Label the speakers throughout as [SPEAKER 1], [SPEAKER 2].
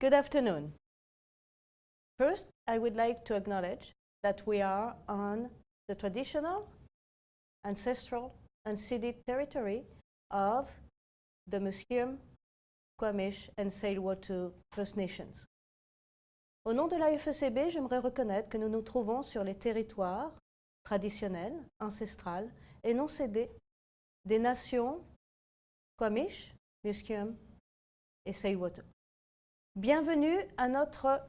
[SPEAKER 1] Good afternoon. First, I would like to acknowledge that we are on the traditional, ancestral, unceded territory of the Musqueam, Squamish and Tsleil-Waututh First Nations. Au nom de la FECB, j'aimerais reconnaître que nous nous trouvons sur les territoires traditionnels, ancestrales et non cédés des nations Squamish, Musqueam et Tsleil-Waututh. Bienvenue à notre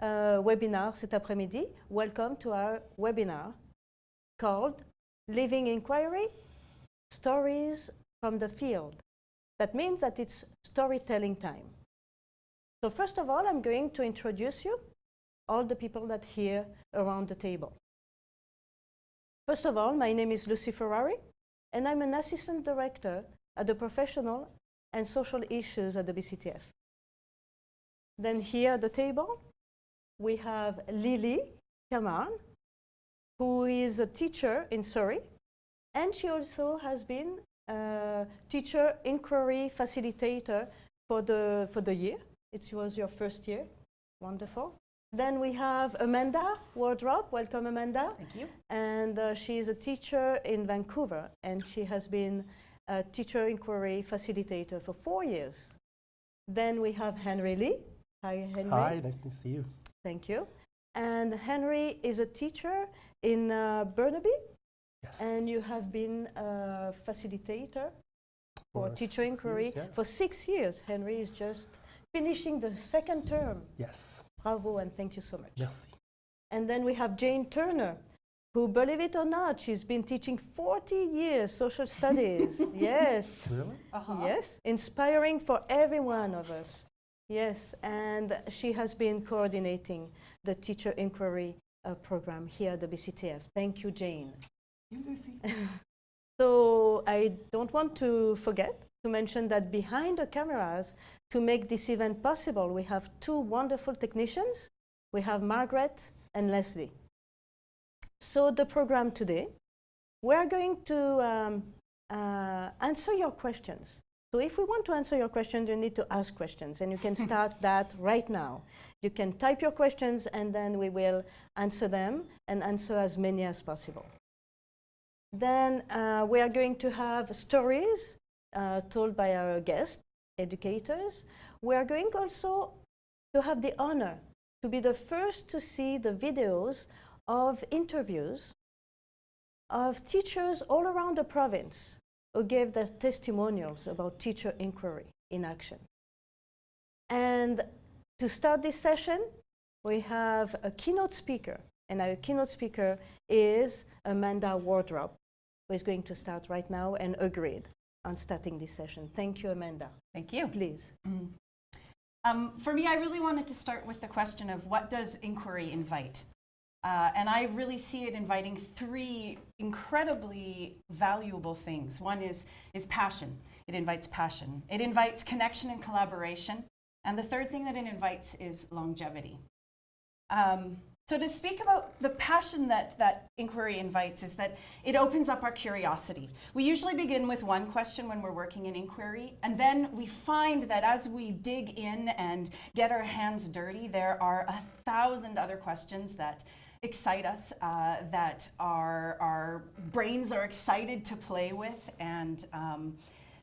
[SPEAKER 1] webinar cet après-midi. Welcome to our webinar called Living Inquiry, Stories from the Field. That means that it's storytelling time. So first of all, I'm going to introduce you, all the people that are here around the table. First of all, my name is Lucy Ferrari, and I'm an assistant director at the Professional and Social Issues at the BCTF. Then here at the table, we have Lily Kaman, who is a teacher in Surrey, and she also has been a teacher inquiry facilitator for the year. It was your first year. Wonderful. Then we have Amanda Wardrop. Welcome, Amanda.
[SPEAKER 2] Thank you.
[SPEAKER 1] And she is a teacher in Vancouver, and she has been a teacher inquiry facilitator for 4 years. Then we have Henry Lee. Hi, Henry.
[SPEAKER 3] Hi, nice to see you.
[SPEAKER 1] Thank you. And Henry is a teacher in Burnaby.
[SPEAKER 3] Yes.
[SPEAKER 1] And you have been a facilitator for teacher inquiry for 6 years. Henry is just finishing the second term.
[SPEAKER 3] Yes.
[SPEAKER 1] Bravo, and thank you so much.
[SPEAKER 3] Merci.
[SPEAKER 1] And then we have Jane Turner, who, believe it or not, she's been teaching 40 years social studies. Yes.
[SPEAKER 3] Really?
[SPEAKER 1] Yes. Inspiring for every one of us. Yes, and she has been coordinating the teacher inquiry program here at the BCTF. Thank you, Jane. So I don't want to forget to mention that behind the cameras, to make this event possible, we have two wonderful technicians. We have Margaret and Leslie. So the program today, we're going to answer your questions. So if we want to answer your questions, you need to ask questions, and you can start that right now. You can type your questions, and then we will answer them and answer as many as possible. Then we are going to have stories told by our guest educators. We are going also to have the honor to be the first to see the videos of interviews of teachers all around the province who gave their testimonials about teacher inquiry in action. And to start this session, we have a keynote speaker, and our keynote speaker is Amanda Wardrop, who is going to start right now and agreed on starting this session. Thank you, Amanda.
[SPEAKER 2] Thank you.
[SPEAKER 1] Please.
[SPEAKER 2] For me, I really wanted to start with the question of what does inquiry invite? And I really see it inviting three incredibly valuable things. One is passion. It invites passion. It invites connection and collaboration. And the third thing that it invites is longevity. So to speak about the passion that inquiry invites is that it opens up our curiosity. We usually begin with one question when we're working in inquiry, and then we find that as we dig in and get our hands dirty, there are 1,000 other questions that excite us, that our brains are excited to play with, and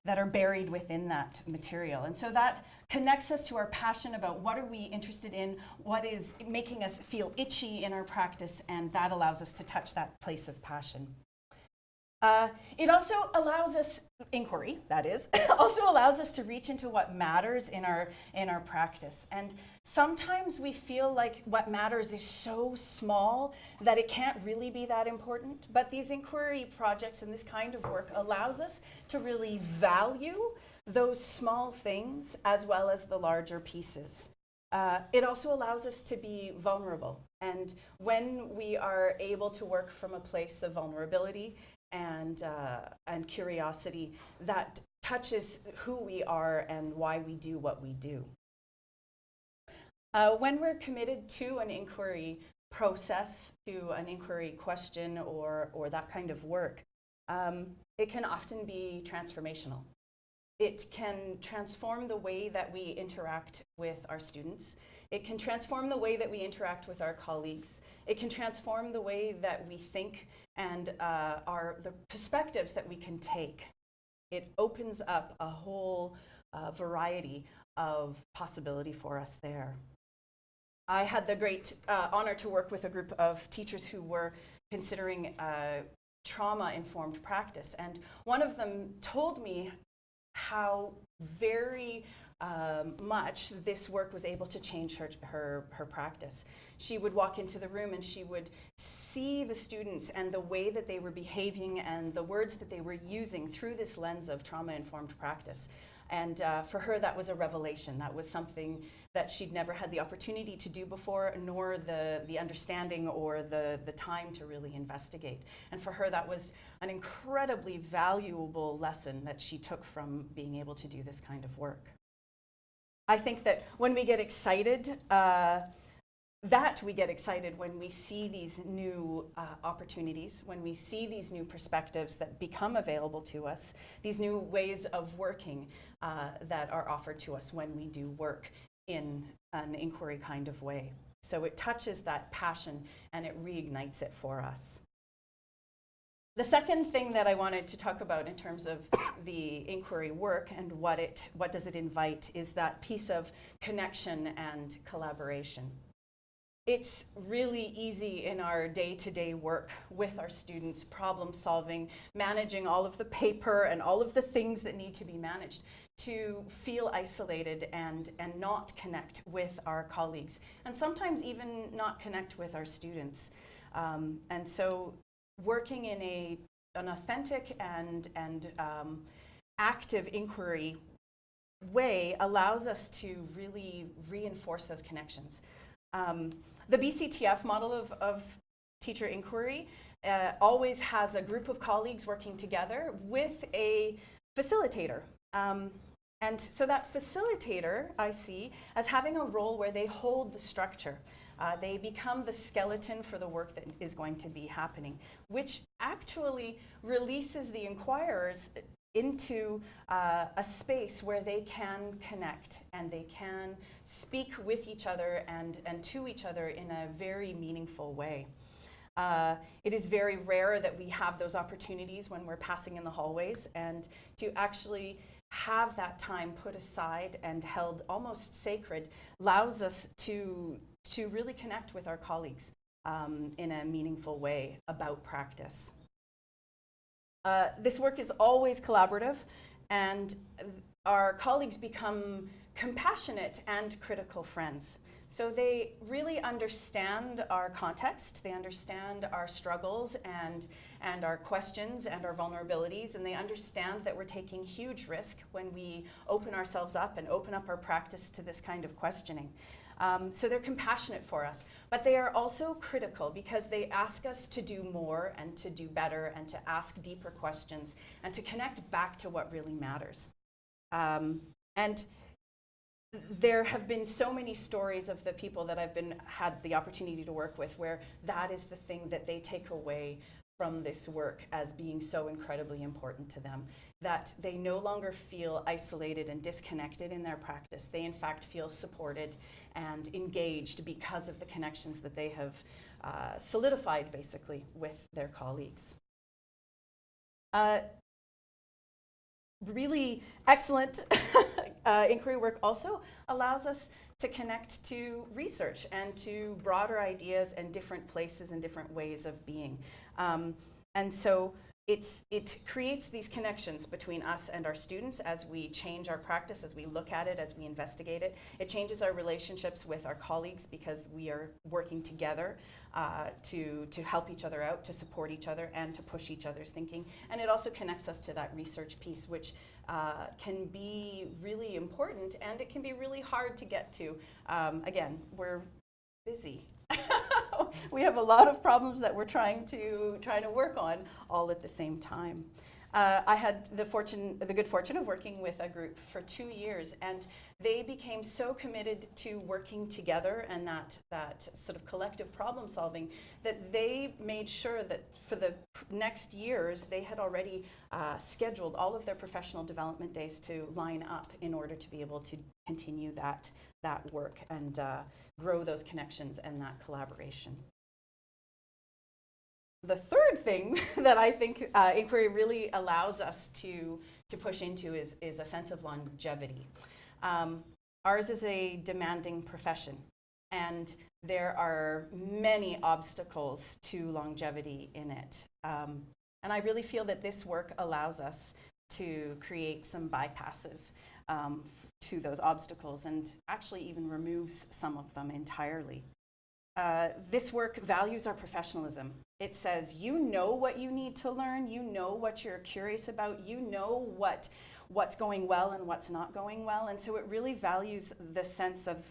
[SPEAKER 2] that are buried within that material. And so that connects us to our passion about what are we interested in, what is making us feel itchy in our practice, and that allows us to touch that place of passion. It also allows us, inquiry, that is, also allows us to reach into what matters in our practice. And sometimes we feel like what matters is so small that it can't really be that important. But these inquiry projects and this kind of work allows us to really value those small things as well as the larger pieces. It also allows us to be vulnerable. And when we are able to work from a place of vulnerability and curiosity, that touches who we are and why we do what we do. When we're committed to an inquiry process, to an inquiry question or that kind of work, it can often be transformational. It can transform the way that we interact with our students. It can transform the way that we interact with our colleagues. It can transform the way that we think and the perspectives that we can take. It opens up a whole variety of possibility for us there. I had the great honor to work with a group of teachers who were considering trauma-informed practice, and one of them told me how very much this work was able to change her practice. She would walk into the room and she would see the students and the way that they were behaving and the words that they were using through this lens of trauma-informed practice. And for her, that was a revelation. That was something that she'd never had the opportunity to do before, nor the understanding or the time to really investigate. And for her, that was an incredibly valuable lesson that she took from being able to do this kind of work. I think that when we get excited, when we see these new opportunities, when we see these new perspectives that become available to us, these new ways of working that are offered to us when we do work in an inquiry kind of way. So it touches that passion and it reignites it for us. The second thing that I wanted to talk about in terms of the inquiry work and what does it invite is that piece of connection and collaboration. It's really easy in our day-to-day work with our students, problem solving, managing all of the paper and all of the things that need to be managed, to feel isolated and not connect with our colleagues, and sometimes even not connect with our students. And so working in an authentic and active inquiry way allows us to really reinforce those connections. The BCTF model of teacher inquiry always has a group of colleagues working together with a facilitator. And so that facilitator I see as having a role where they hold the structure. They become the skeleton for the work that is going to be happening, which actually releases the inquirers into a space where they can connect and they can speak with each other and to each other in a very meaningful way. It is very rare that we have those opportunities when we're passing in the hallways, and to actually have that time put aside and held almost sacred allows us to really connect with our colleagues in a meaningful way about practice. This work is always collaborative, and our colleagues become compassionate and critical friends. So they really understand our context, they understand our struggles and our questions and our vulnerabilities, and they understand that we're taking huge risk when we open ourselves up and open up our practice to this kind of questioning. So they're compassionate for us, but they are also critical because they ask us to do more and to do better and to ask deeper questions and to connect back to what really matters. And there have been so many stories of the people that I've had the opportunity to work with where that is the thing that they take away from this work as being so incredibly important to them, that they no longer feel isolated and disconnected in their practice. They in fact feel supported and engaged because of the connections that they have solidified basically with their colleagues. Really excellent inquiry work also allows us to connect to research and to broader ideas and different places and different ways of being. And so it creates these connections between us and our students as we change our practice, as we look at it, as we investigate it. It changes our relationships with our colleagues because we are working together to help each other out, to support each other, and to push each other's thinking. And it also connects us to that research piece, which can be really important, and it can be really hard to get to. Again, we're busy. We have a lot of problems that we're trying to work on all at the same time. I had the good fortune of working with a group for 2 years, and they became so committed to working together and that sort of collective problem solving that they made sure that for the next years they had already scheduled all of their professional development days to line up in order to be able to continue that work and grow those connections and that collaboration. The third thing that I think Inquiry really allows us to push into is a sense of longevity. Ours is a demanding profession, and there are many obstacles to longevity in it. And I really feel that this work allows us to create some bypasses to those obstacles and actually even removes some of them entirely. This work values our professionalism. It says, you know what you need to learn, you know what you're curious about, you know what's going well and what's not going well. And so it really values the sense of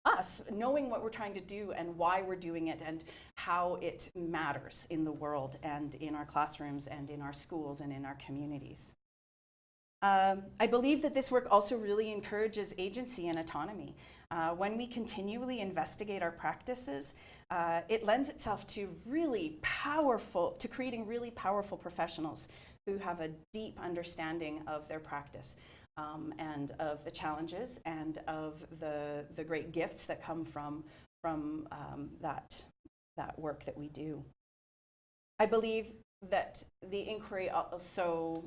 [SPEAKER 2] us knowing what we're trying to do and why we're doing it and how it matters in the world and in our classrooms and in our schools and in our communities. I believe that this work also really encourages agency and autonomy. When we continually investigate our practices, it lends itself to creating really powerful professionals who have a deep understanding of their practice and of the challenges and of the great gifts that come from that work that we do. I believe that the Inquiry also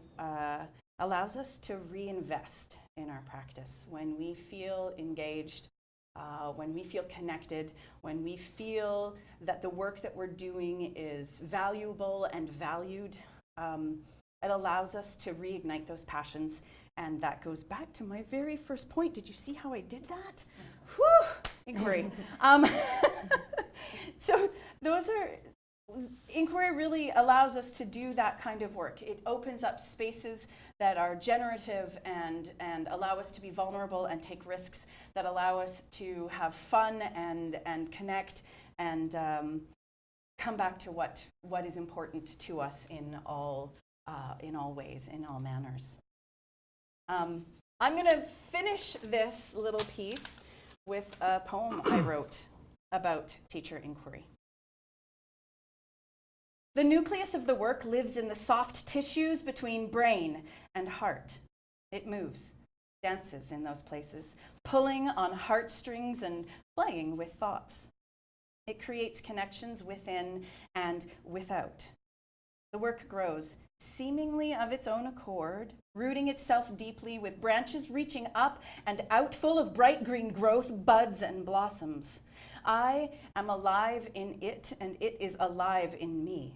[SPEAKER 2] allows us to reinvest in our practice when we feel engaged, when we feel connected, when we feel that the work that we're doing is valuable and valued. It allows us to reignite those passions, and that goes back to my very first point. Did you see how I did that? Whew, Inquiry. So Inquiry really allows us to do that kind of work. It opens up spaces that are generative and allow us to be vulnerable and take risks, that allow us to have fun and connect and come back to what is important to us in all ways, in all manners. I'm going to finish this little piece with a poem I wrote about teacher inquiry. The nucleus of the work lives in the soft tissues between brain and heart. It moves, dances in those places, pulling on heartstrings and playing with thoughts. It creates connections within and without. The work grows, seemingly of its own accord, rooting itself deeply with branches reaching up and out, full of bright green growth, buds and blossoms. I am alive in it, and it is alive in me.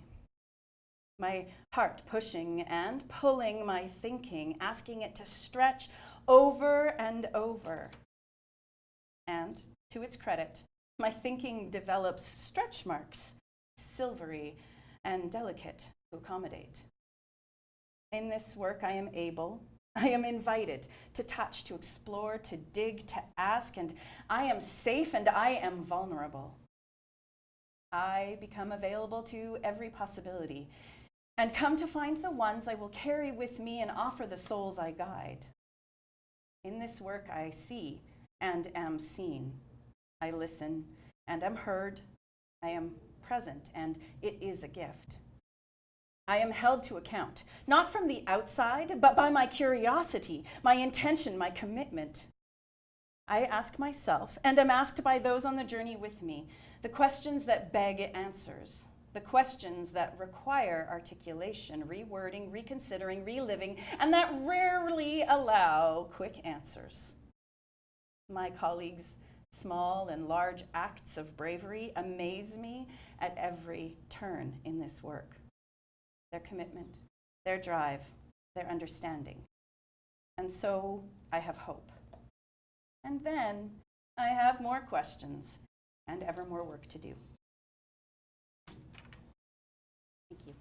[SPEAKER 2] My heart pushing and pulling my thinking, asking it to stretch over and over. And, to its credit, my thinking develops stretch marks, silvery and delicate to accommodate. In this work, I am invited to touch, to explore, to dig, to ask, and I am safe and I am vulnerable. I become available to every possibility and come to find the ones I will carry with me and offer the souls I guide. In this work, I see and am seen. I listen and am heard. I am present, and it is a gift. I am held to account, not from the outside, but by my curiosity, my intention, my commitment. I ask myself, and am asked by those on the journey with me, the questions that beg answers, the questions that require articulation, rewording, reconsidering, reliving, and that rarely allow quick answers. My colleagues' small and large acts of bravery amaze me at every turn in this work. Their commitment, their drive, their understanding. And so I have hope. And then I have more questions and ever more work to do. Thank you.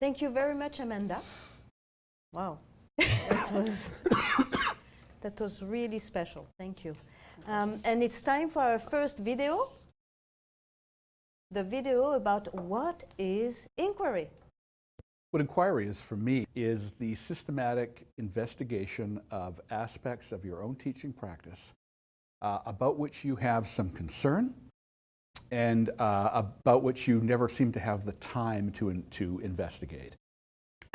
[SPEAKER 1] Thank you very much, Amanda. Wow, that was really special. Thank you. And it's time for our first video. the video about what is inquiry.
[SPEAKER 4] What inquiry is for me is the systematic investigation of aspects of your own teaching practice about which you have some concern and about which you never seem to have the time to investigate.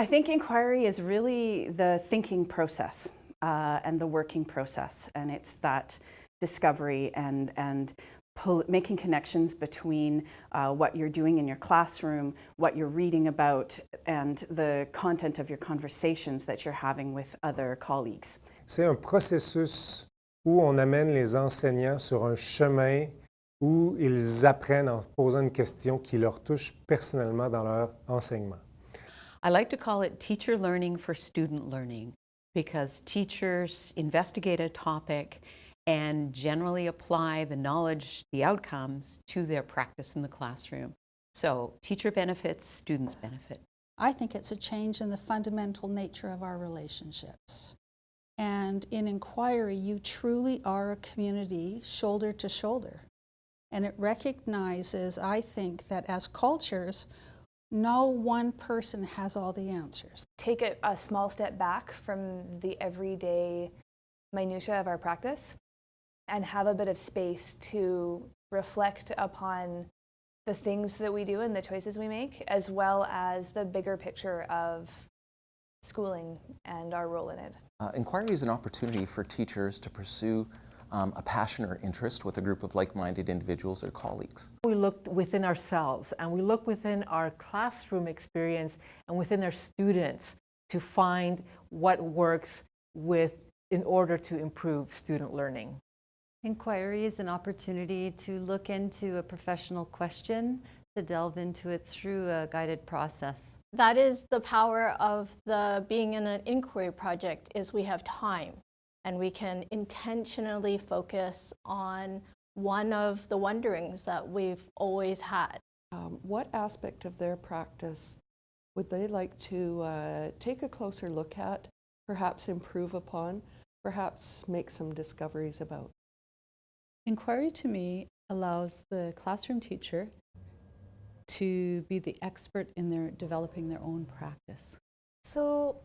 [SPEAKER 2] I think inquiry is really the thinking process and the working process, and it's that discovery and making connections between what you're doing in your classroom, what you're reading about, and the content of your conversations that you're having with other colleagues.
[SPEAKER 5] C'est un processus où on amène les enseignants sur un chemin où ils apprennent en posant une question qui leur touche personnellement dans leur enseignement.
[SPEAKER 6] I like to call it teacher learning for student learning because teachers investigate a topic and generally apply the knowledge, the outcomes, to their practice in the classroom. So teacher benefits, students benefit.
[SPEAKER 7] I think it's a change in the fundamental nature of our relationships. And in inquiry, you truly are a community shoulder to shoulder. And it recognizes, I think, that as cultures, no one person has all the answers.
[SPEAKER 8] Take a small step back from the everyday minutiae of our practice and have a bit of space to reflect upon the things that we do and the choices we make, as well as the bigger picture of schooling and our role in it.
[SPEAKER 9] Inquiry is an opportunity for teachers to pursue a passion or interest with a group of like-minded individuals or colleagues.
[SPEAKER 10] We look within ourselves and we look within our classroom experience and within our students to find what works in order to improve student learning.
[SPEAKER 11] Inquiry is an opportunity to look into a professional question, to delve into it through a guided process.
[SPEAKER 12] That is the power of being in an inquiry project, is we have time and we can intentionally focus on one of the wonderings that we've always had.
[SPEAKER 13] What aspect of their practice would they like to take a closer look at, perhaps improve upon, perhaps make some discoveries about?
[SPEAKER 14] Inquiry to me allows the classroom teacher to be the expert in developing their own practice.
[SPEAKER 1] So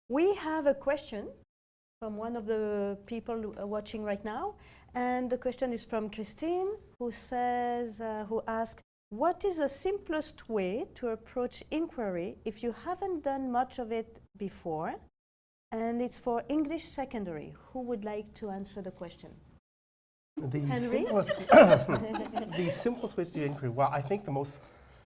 [SPEAKER 1] we have a question from one of the people watching right now, and the question is from Christine, who asks, what is the simplest way to approach inquiry if you haven't done much of it before? And it's for English secondary. Who would like to answer the question?
[SPEAKER 3] The
[SPEAKER 1] Henry?
[SPEAKER 3] the simplest way to do inquiry, well, I think the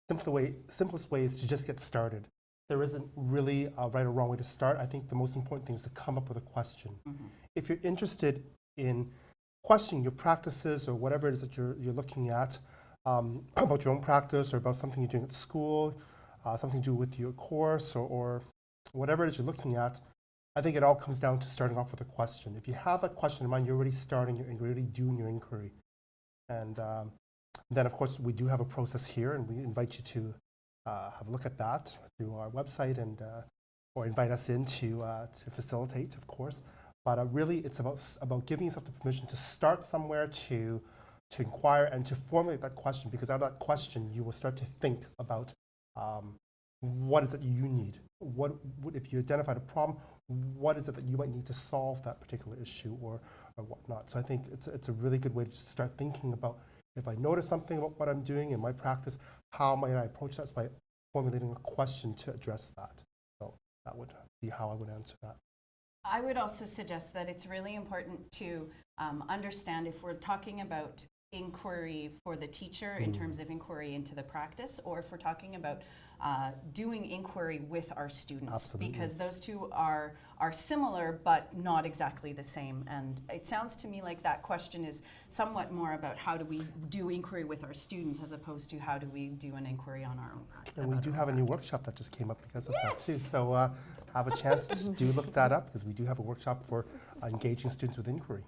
[SPEAKER 3] simplest way is to just get started. There isn't really a right or wrong way to start. I think the most important thing is to come up with a question. Mm-hmm. If you're interested in questioning your practices or whatever it is that you're looking at, about your own practice or about something you're doing at school, something to do with your course or whatever it is you're looking at, I think it all comes down to starting off with a question. If you have a question in mind, you're already starting, you're already doing your inquiry. And then, of course, we do have a process here, and we invite you to have a look at that through our website and or invite us in to facilitate, of course. But really, it's about giving yourself the permission to start somewhere, to inquire and to formulate that question, because out of that question, you will start to think about what is it you need. What if you identified a problem, what is it that you might need to solve that particular issue or whatnot. So I think it's a really good way to start thinking about, if I notice something about what I'm doing in my practice, how might I approach that? By formulating a question to address that. So that would be how I would answer that.
[SPEAKER 2] I would also suggest that it's really important to understand if we're talking about inquiry for the teacher in terms of inquiry into the practice, or if we're talking about doing inquiry with our students. Absolutely. Because those two are similar but not exactly the same. And it sounds to me like that question is somewhat more about how do we do inquiry with our students as opposed to how do we do an inquiry on our own practice.
[SPEAKER 3] And we do have a new workshop that just came up because of that too. So have a chance to do look that up, because we do have a workshop for engaging students with inquiry.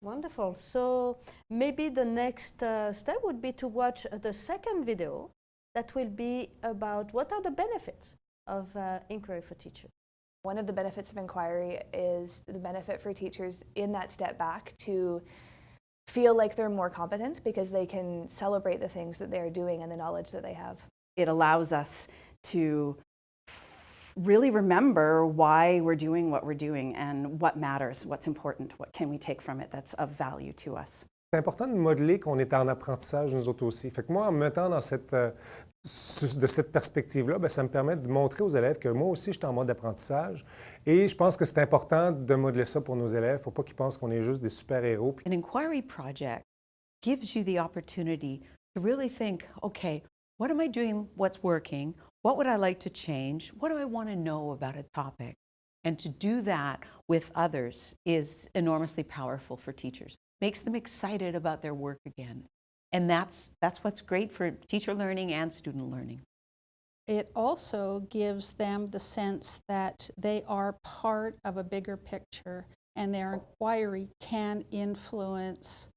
[SPEAKER 1] Wonderful. So maybe the next step would be to watch the second video that will be about what are the benefits of inquiry for teachers.
[SPEAKER 8] One of the benefits of inquiry is the benefit for teachers in that step back to feel like they're more competent because they can celebrate the things that they're doing and the knowledge that they have.
[SPEAKER 15] It allows us to really remember why we're doing what we're doing and what matters, what's important, what can we take from it that's of value to us.
[SPEAKER 5] C'est important de modeler qu'on est en apprentissage, nous autres aussi. Fait que moi, en me mettant dans de cette perspective-là, bien, ça me permet de montrer aux élèves que moi aussi, je suis en mode d'apprentissage. Et je pense que c'est important de modeler ça pour nos élèves pour pas qu'ils pensent qu'on est juste des super-héros.
[SPEAKER 6] An inquiry project gives you the opportunity to really think, okay, what am I doing? What's working? What would I like to change? What do I want to know about a topic? And to do that with others is enormously powerful for teachers. Makes them excited about their work again. And that's what's great for teacher learning and student learning.
[SPEAKER 7] It also gives them the sense that they are part of a bigger picture and their inquiry can influence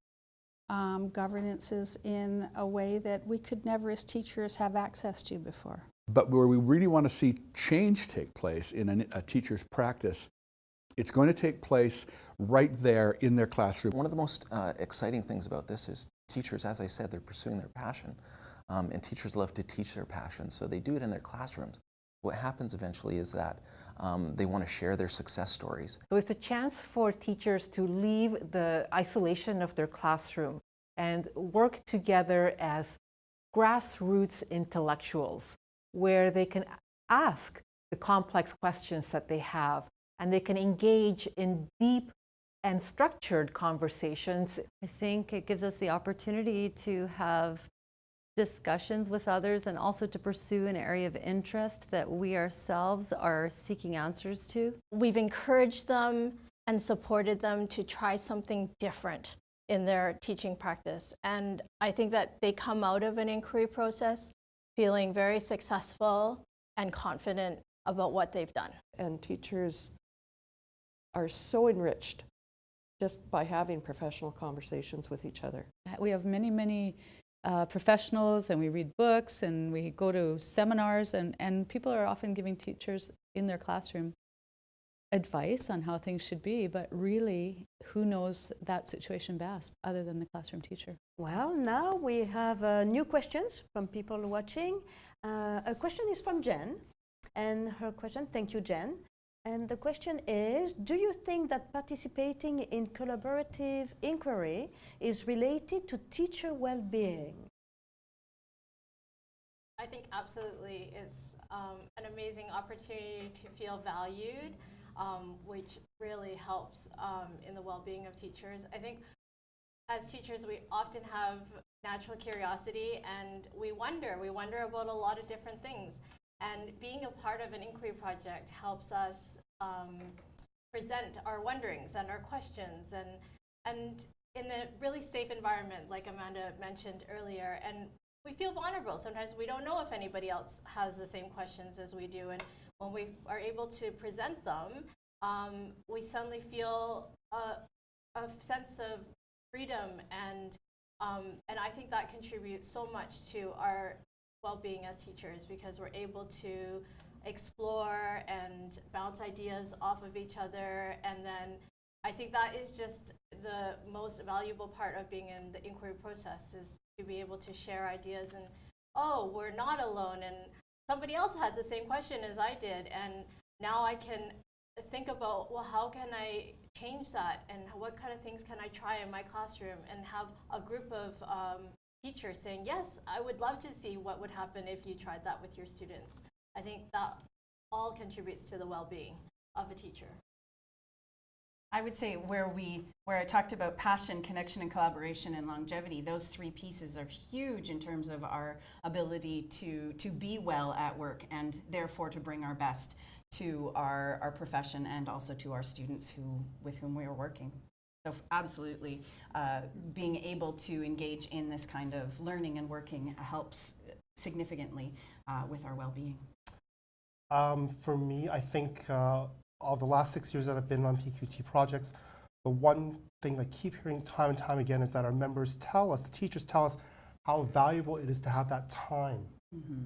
[SPEAKER 7] governances in a way that we could never as teachers have access to before.
[SPEAKER 4] But where we really want to see change take place in a teacher's practice, it's going to take place right there in their classroom.
[SPEAKER 9] One of the most exciting things about this is teachers, as I said, they're pursuing their passion. And teachers love to teach their passion, so they do it in their classrooms. What happens eventually is that they want to share their success stories.
[SPEAKER 10] So it's a chance for teachers to leave the isolation of their classroom and work together as grassroots intellectuals, where they can ask the complex questions that they have, and they can engage in deep and structured conversations.
[SPEAKER 11] I think it gives us the opportunity to have discussions with others and also to pursue an area of interest that we ourselves are seeking answers to.
[SPEAKER 12] We've encouraged them and supported them to try something different in their teaching practice. And I think that they come out of an inquiry process feeling very successful and confident about what they've done.
[SPEAKER 13] And teachers are so enriched just by having professional conversations with each other.
[SPEAKER 14] We have many professionals, and we read books, and we go to seminars, and people are often giving teachers in their classroom advice on how things should be, but really, who knows that situation best other than the classroom teacher?
[SPEAKER 1] Well, now we have new questions from people watching. A question is from Jen, and her question, thank you, Jen. And the question is, do you think that participating in collaborative inquiry is related to teacher well-being?
[SPEAKER 12] I think absolutely. It's an amazing opportunity to feel valued, which really helps in the well-being of teachers. I think as teachers, we often have natural curiosity, and we wonder about a lot of different things. And being a part of an inquiry project helps us present our wonderings and our questions, and in a really safe environment, like Amanda mentioned earlier. And we feel vulnerable. Sometimes we don't know if anybody else has the same questions as we do. And when we are able to present them, we suddenly feel a sense of freedom, and I think that contributes so much to our well-being as teachers, because we're able to explore and bounce ideas off of each other. And then I think that is just the most valuable part of being in the inquiry process, is to be able to share ideas and, oh, we're not alone, and somebody else had the same question as I did, and now I can think about, well, how can I change that, and what kind of things can I try in my classroom, and have a group of teachers saying, yes, I would love to see what would happen if you tried that with your students. I think that all contributes to the well-being of a teacher.
[SPEAKER 2] I would say where I talked about passion, connection, and collaboration and longevity, those three pieces are huge in terms of our ability to be well at work, and therefore to bring our best to our profession and also to our students with whom we are working. So absolutely, being able to engage in this kind of learning and working helps significantly with our well-being.
[SPEAKER 3] For me, I think all the last 6 years that I've been on PQT projects, the one thing I keep hearing time and time again is that our members tell us, the teachers tell us, how valuable it is to have that time. Mm-hmm.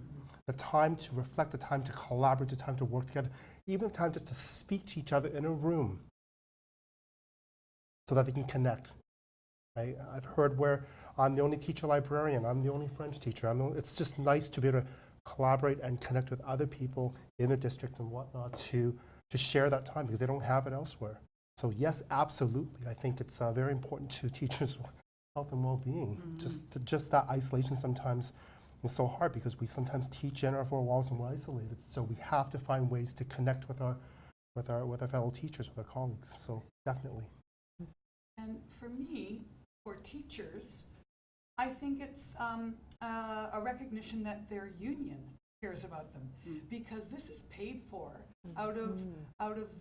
[SPEAKER 3] The time to reflect, the time to collaborate, the time to work together, even the time just to speak to each other in a room so that they can connect. I've heard where I'm the only teacher librarian, I'm the only French teacher. It's just nice to be able to collaborate and connect with other people in the district and whatnot to share that time because they don't have it elsewhere. So yes, absolutely. I think it's very important to teachers' health and well-being. Just that isolation sometimes is so hard because we sometimes teach in our four walls and we're isolated. So we have to find ways to connect with our fellow teachers, with our colleagues. So definitely.
[SPEAKER 16] And for me, for teachers, I think it's a recognition that their union cares about them because this is paid for out of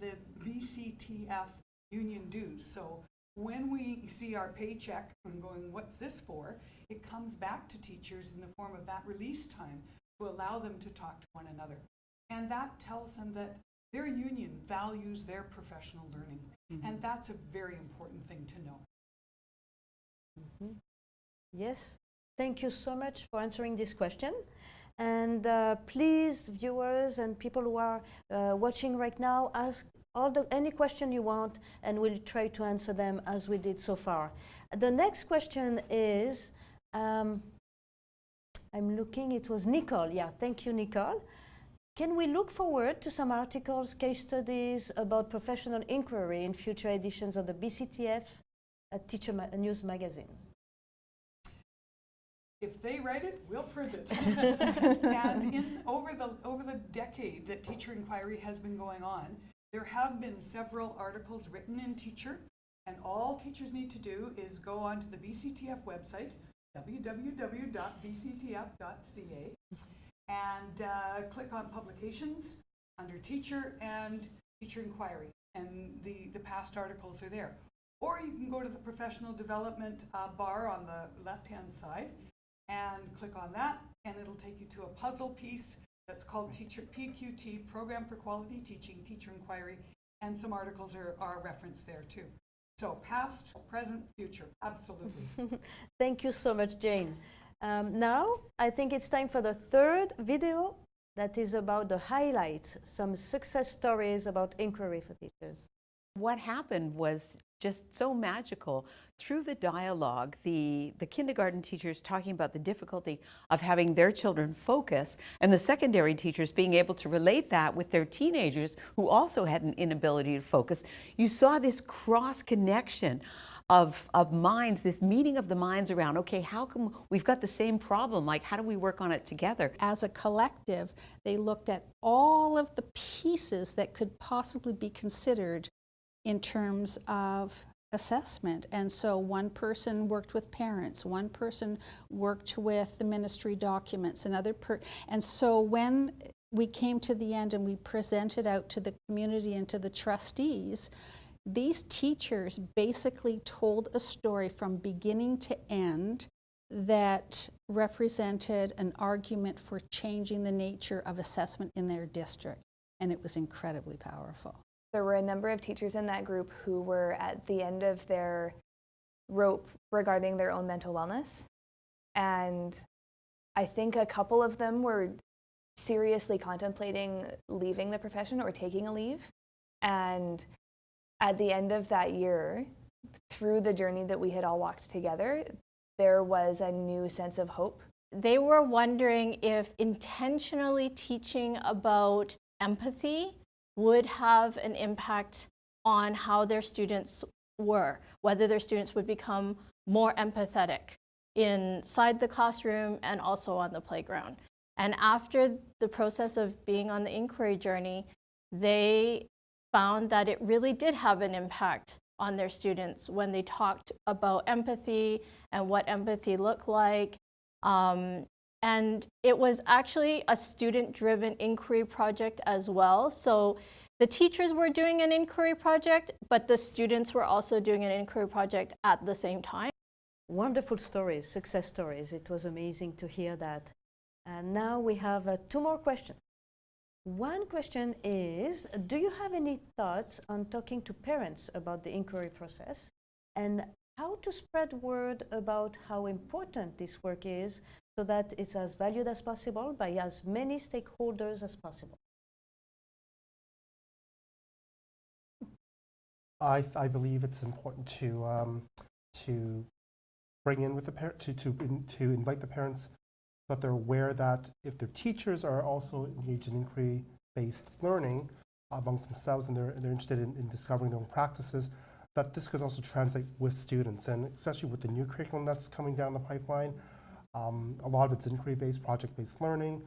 [SPEAKER 16] the BCTF union dues. So when we see our paycheck and going, what's this for? It comes back to teachers in the form of that release time to allow them to talk to one another. And that tells them that their union values their professional learning. And that's a very important thing to know.
[SPEAKER 1] Yes, thank you so much for answering this question. And please, viewers and people who are watching right now, ask any question you want, and we'll try to answer them as we did so far. The next question is, I'm looking, it was Nicole. Yeah, thank you, Nicole. Can we look forward to some articles, case studies about professional inquiry in future editions of the BCTF Teacher News magazine?
[SPEAKER 16] If they write it, we'll print it. And over the decade that Teacher Inquiry has been going on, there have been several articles written in Teacher, and all teachers need to do is go onto the BCTF website, www.bctf.ca, and click on Publications under Teacher and Teacher Inquiry, and the past articles are there. Or you can go to the Professional Development bar on the left-hand side and click on that, and it'll take you to a puzzle piece that's called Teacher PQT, Program for Quality Teaching, Teacher Inquiry, and some articles are referenced there too. So past, present, future, absolutely.
[SPEAKER 1] Thank you so much, Jane. Now, I think it's time for the third video that is about the highlights, some success stories about inquiry for teachers.
[SPEAKER 6] What happened was just so magical. Through the dialogue, the kindergarten teachers talking about the difficulty of having their children focus, and the secondary teachers being able to relate that with their teenagers who also had an inability to focus. You saw this cross connection of minds, this meeting of the minds around, okay, how come we've got the same problem, like how do we work on it together?
[SPEAKER 7] As a collective, they looked at all of the pieces that could possibly be considered in terms of assessment. And so one person worked with parents, one person worked with the ministry documents, and so when we came to the end and we presented out to the community and to the trustees, these teachers basically told a story from beginning to end that represented an argument for changing the nature of assessment in their district, and it was incredibly powerful.
[SPEAKER 8] There were a number of teachers in that group who were at the end of their rope regarding their own mental wellness. And I think a couple of them were seriously contemplating leaving the profession or taking a leave. And at the end of that year, through the journey that we had all walked together, there was a new sense of hope.
[SPEAKER 12] They were wondering if intentionally teaching about empathy would have an impact on how their students were, whether their students would become more empathetic inside the classroom and also on the playground. And after the process of being on the inquiry journey, they found that it really did have an impact on their students when they talked about empathy and what empathy looked like. And it was actually a student-driven inquiry project as well. So the teachers were doing an inquiry project, but the students were also doing an inquiry project at the same time.
[SPEAKER 1] Wonderful stories, success stories. It was amazing to hear that. And now we have two more questions. One question is, do you have any thoughts on talking to parents about the inquiry process and how to spread word about how important this work is so that it's as valued as possible by as many stakeholders as possible?
[SPEAKER 3] I believe it's important to bring in with the parent to invite the parents so that they're aware that if their teachers are also engaged in inquiry-based learning amongst themselves and they're interested in discovering their own practices, that this could also translate with students, and especially with the new curriculum that's coming down the pipeline. A lot of it's inquiry-based, project-based learning.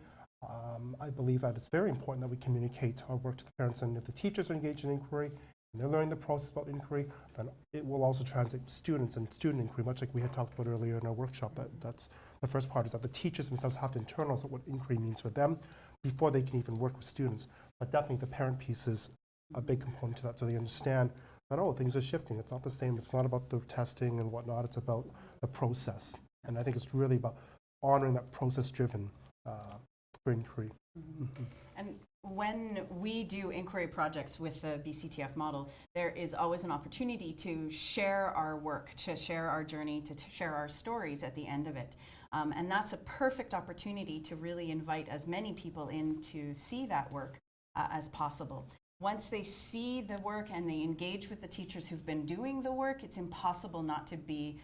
[SPEAKER 3] I believe that it's very important that we communicate our work to the parents, and if the teachers are engaged in inquiry and they're learning the process about inquiry, then it will also translate to students and student inquiry, much like we had talked about earlier in our workshop. That's the first part, is that the teachers themselves have to internalize what inquiry means for them before they can even work with students. But definitely the parent piece is a big component to that, so they understand that, oh, things are shifting. It's not the same. It's not about the testing and whatnot. It's about the process. And I think it's really about honoring that process-driven for inquiry. Mm-hmm.
[SPEAKER 2] And when we do inquiry projects with the BCTF model, there is always an opportunity to share our work, to share our journey, to share our stories at the end of it. And that's a perfect opportunity to really invite as many people in to see that work as possible. Once they see the work and they engage with the teachers who've been doing the work, it's impossible not to be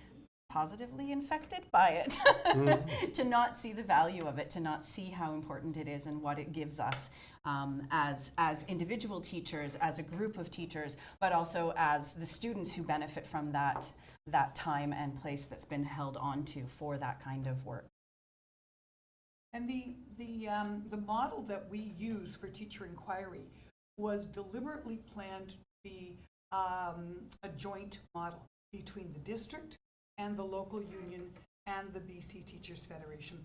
[SPEAKER 2] positively infected by it, to not see the value of it, to not see how important it is and what it gives us as individual teachers, as a group of teachers, but also as the students who benefit from that time and place that's been held onto for that kind of work.
[SPEAKER 16] And the model that we use for teacher inquiry was deliberately planned to be a joint model between the district and the local union and the BC Teachers Federation.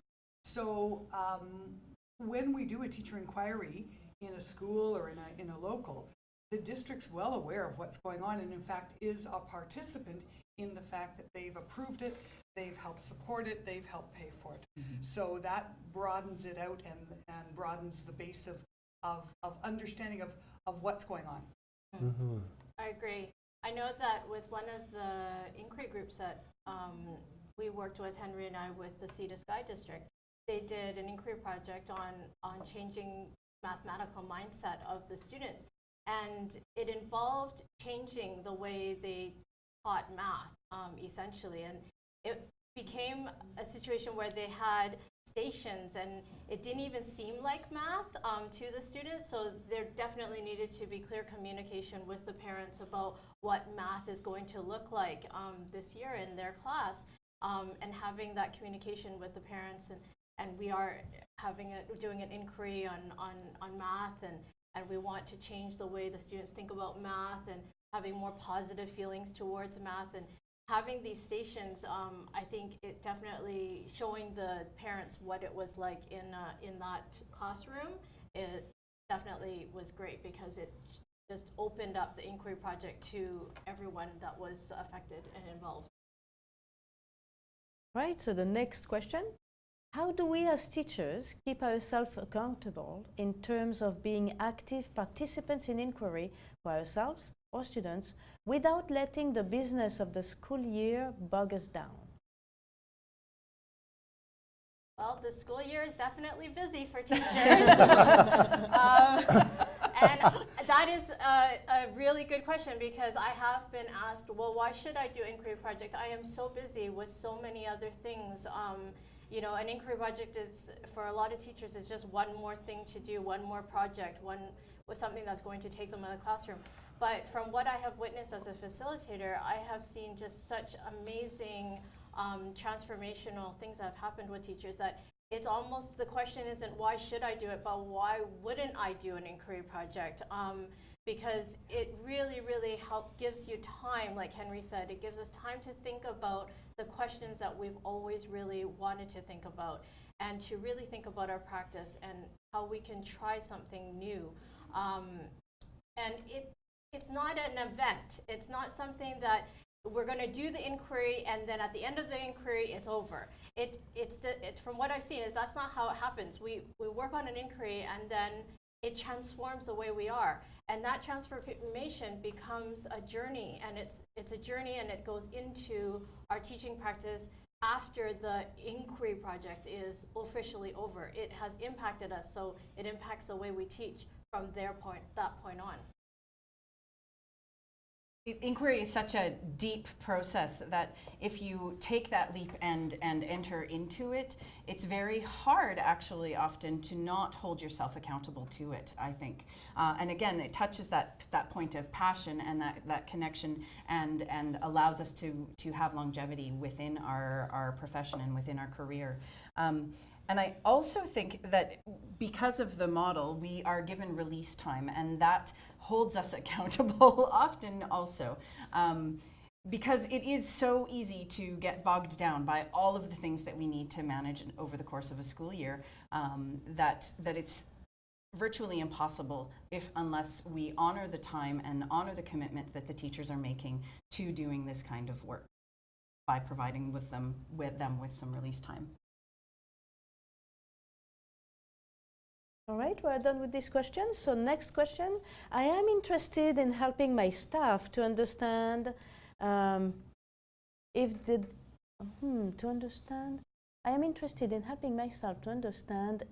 [SPEAKER 16] So when we do a teacher inquiry in a school or in a local, the district's well aware of what's going on, and in fact is a participant in the fact that they've approved it, they've helped support it, they've helped pay for it. Mm-hmm. So that broadens it out and broadens the base of understanding of what's going on.
[SPEAKER 12] Mm-hmm. I agree. I know that with one of the inquiry groups that we worked with, Henry and I, with the Sea to Sky District, they did an inquiry project on changing mathematical mindset of the students. And it involved changing the way they taught math, essentially. And it became a situation where they had stations, and it didn't even seem like math to the students. So there definitely needed to be clear communication with the parents about what math is going to look like this year in their class, and having that communication with the parents. And we are doing an inquiry on math, and we want to change the way the students think about math and having more positive feelings towards math. And having these stations, I think it definitely showing the parents what it was like in that classroom, it definitely was great, because it just opened up the inquiry project to everyone that was affected and involved.
[SPEAKER 1] Right, so the next question. How do we as teachers keep ourselves accountable in terms of being active participants in inquiry for ourselves or students without letting the business of the school year bog us down?
[SPEAKER 12] Well, the school year is definitely busy for teachers. And that is a really good question, because I have been asked, well, why should I do inquiry project? I am so busy with so many other things. You know, an inquiry project is, for a lot of teachers, is just one more thing to do, one more project, one with something that's going to take them in the classroom. But from what I have witnessed as a facilitator, I have seen just such amazing transformational things that have happened with teachers, that it's almost, the question isn't why should I do it, but why wouldn't I do an inquiry project? Because it really, really gives you time, like Henry said, it gives us time to think about the questions that we've always really wanted to think about, and to really think about our practice and how we can try something new. And it's not an event. It's not something that we're going to do the inquiry and then at the end of the inquiry it's over. From what I've seen, that's not how it happens. We work on an inquiry and then it transforms the way we are, and that transformation becomes a journey, and it's a journey, and it goes into our teaching practice after the inquiry project is officially over. It has impacted us, so it impacts the way we teach from that point on.
[SPEAKER 2] Inquiry is such a deep process that if you take that leap and enter into it, it's very hard actually often to not hold yourself accountable to it, I think. And again, it touches that point of passion and that connection and allows us to have longevity within our profession and within our career. And I also think that because of the model, we are given release time, and that holds us accountable often also. Because it is so easy to get bogged down by all of the things that we need to manage over the course of a school year, that it's virtually impossible unless we honor the time and honor the commitment that the teachers are making to doing this kind of work by providing them with some release time.
[SPEAKER 1] All right, we're done with this question. So next question. I am interested in helping my staff to understand I am interested in helping myself to understand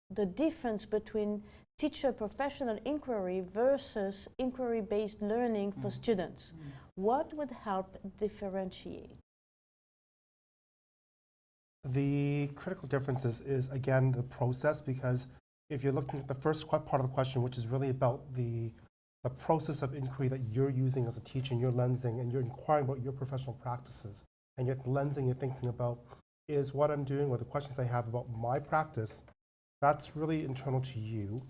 [SPEAKER 1] the difference between teacher professional inquiry versus inquiry-based learning for students. What would help differentiate?
[SPEAKER 3] The critical difference is again, the process, because if you're looking at the first part of the question, which is really about the process of inquiry that you're using as a teacher, and you're lensing, and you're inquiring about your professional practices, and you're lensing, you're thinking about, is what I'm doing, or the questions I have about my practice, that's really internal to you.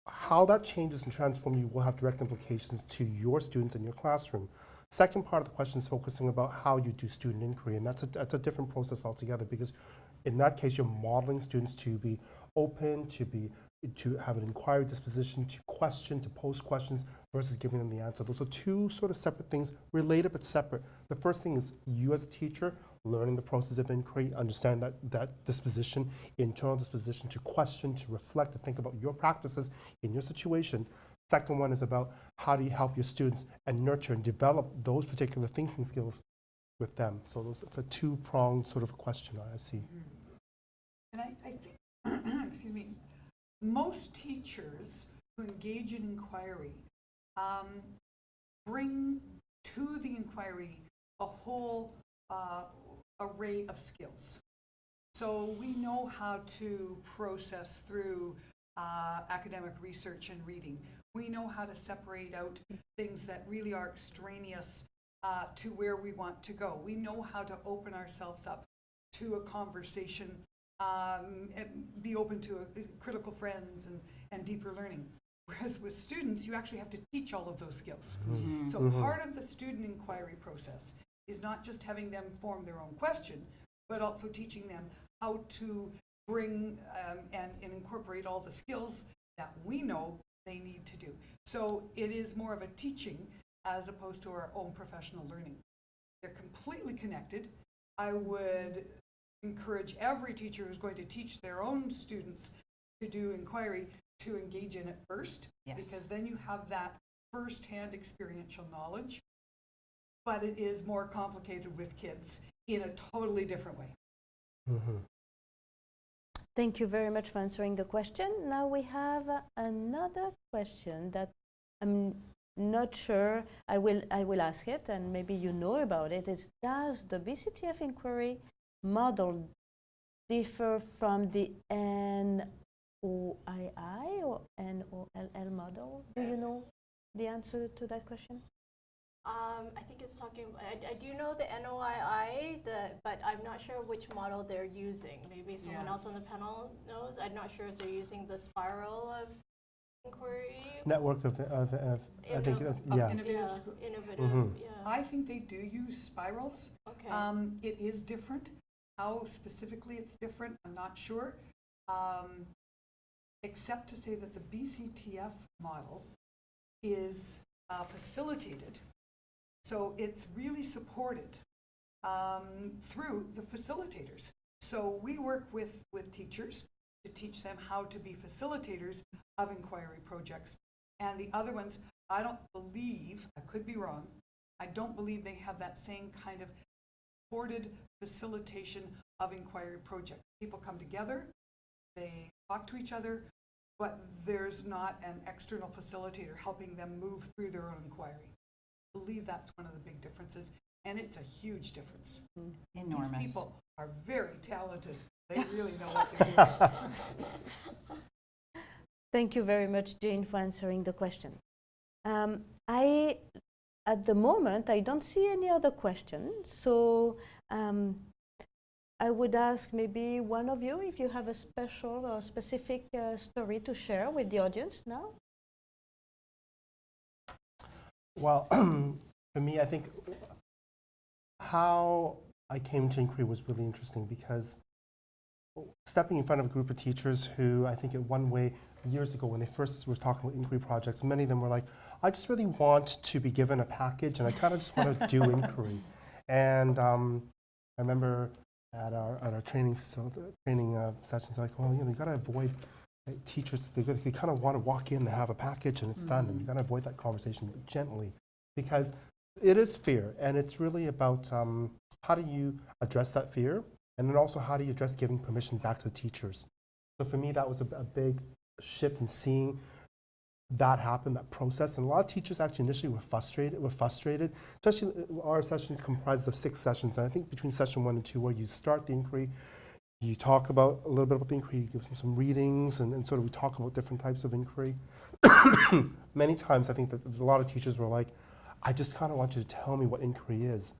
[SPEAKER 3] How that changes and transforms you will have direct implications to your students in your classroom. Second part of the question is focusing about how you do student inquiry, and that's a different process altogether, because in that case, you're modeling students to be open, to have an inquiry disposition, to question, to pose questions, versus giving them the answer. Those are two sort of separate things, related but separate. The first thing is you as a teacher learning the process of inquiry, understand that disposition, internal disposition to question, to reflect, to think about your practices in your situation. Second one is about how do you help your students and nurture and develop those particular thinking skills with them. So it's a two-pronged sort of question I see.
[SPEAKER 16] And I think, excuse me, most teachers who engage in inquiry bring to the inquiry a whole array of skills. So we know how to process through academic research and reading. We know how to separate out things that really are extraneous to where we want to go. We know how to open ourselves up to a conversation, and be open to critical friends and deeper learning. Whereas with students, you actually have to teach all of those skills. So part of the student inquiry process is not just having them form their own question, but also teaching them how to bring and incorporate all the skills that we know they need to do. So it is more of a teaching as opposed to our own professional learning. They're completely connected. I would encourage every teacher who's going to teach their own students to do inquiry to engage in it first, because then you have that first-hand experiential knowledge. But it is more complicated with kids in a totally different way.
[SPEAKER 1] Thank you very much for answering the question. Now we have another question that I'm not sure, I will ask it, and maybe you know about it. Is, does the BCTF inquiry model differ from the NOII or NOLL model? Do you know the answer to that question?
[SPEAKER 12] I think it's talking, I do know the NOII, but I'm not sure which model they're using. Maybe someone else on the panel knows. I'm not sure if they're using the spiral of inquiry.
[SPEAKER 3] Network of I think, yeah.
[SPEAKER 16] Innovative.
[SPEAKER 12] Yeah.
[SPEAKER 16] I think they do use spirals.
[SPEAKER 12] Okay.
[SPEAKER 16] It is different. How specifically it's different, I'm not sure. Except to say that the BCTF model is facilitated. So it's really supported through the facilitators. So we work with teachers to teach them how to be facilitators of inquiry projects. And the other ones, I don't believe, I could be wrong, I don't believe they have that same kind of supported facilitation of inquiry projects. People come together, they talk to each other, but there's not an external facilitator helping them move through their own inquiry. believe that's one of the big differences, and it's a huge difference.
[SPEAKER 2] Enormous.
[SPEAKER 16] These people are very talented. They really know what they're doing.
[SPEAKER 1] Thank you very much, Jane, for answering the question. At the moment, I don't see any other questions, so I would ask maybe one of you if you have a special or specific story to share with the audience now.
[SPEAKER 3] Well, for me, I think how I came to Inqury was really interesting because stepping in front of a group of teachers who I think in one way, years ago when they first were talking about Inqury projects, many of them were like, I just really want to be given a package and I kind of just want to do Inqury. And I remember at our training sessions, like, well, you got to avoid teachers, they kind of want to walk in, they have a package and it's done, and you got to avoid that conversation gently, because it is fear, and it's really about how do you address that fear, and then also how do you address giving permission back to the teachers. So for me, that was a big shift in seeing that happen, that process. And a lot of teachers actually initially were frustrated, especially our sessions comprised of 6 sessions, and I think between session 1 and 2 where you start the Inqury, you talk about a little bit about the Inqury, you give them some readings, and sort of we talk about different types of Inqury. Many times I think that a lot of teachers were like, I just kind of want you to tell me what Inqury is.